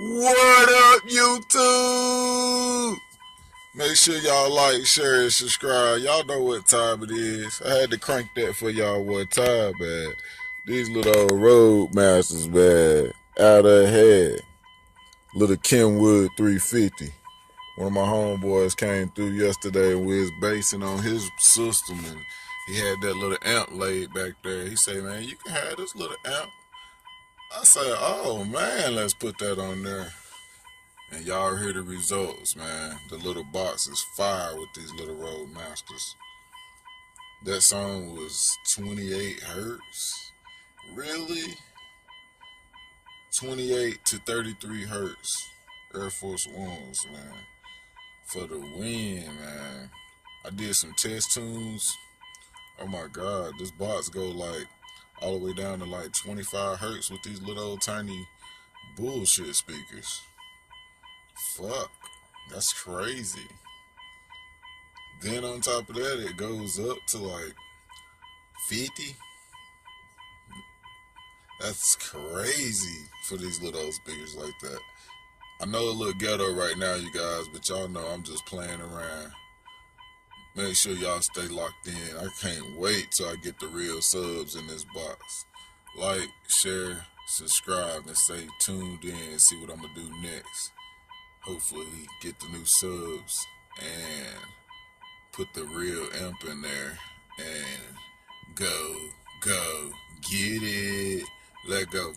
What up, YouTube? Make sure y'all like, share, and subscribe. Y'all know what time it is. I had to crank that for y'all one time, man. These little old road masters, man, out of head. Little Kenwood 350. One of my homeboys came through yesterday and we was basing on his system, and he had that little amp laid back there. He said, man, you can have this little amp. I said, oh man, let's put that on there. And y'all hear the results, man. The little box is fire with these little Roadmasters. That song was 28 hertz. Really? 28 to 33 hertz. Air Force Ones, man. For the win, man. I did some test tunes. Oh my God, this box go like all the way down to like 25 hertz with these little old tiny bullshit speakers. Fuck, that's crazy. Then on top of that, it goes up to like 50. That's crazy for these little old speakers like that. I know it look ghetto right now, you guys, but y'all know I'm just playing around. Make sure y'all stay locked in. I can't wait till I get the real subs in this box. Like, share, subscribe, and stay tuned in and see what I'm going to do next. Hopefully get the new subs and put the real imp in there and go, get it, let go.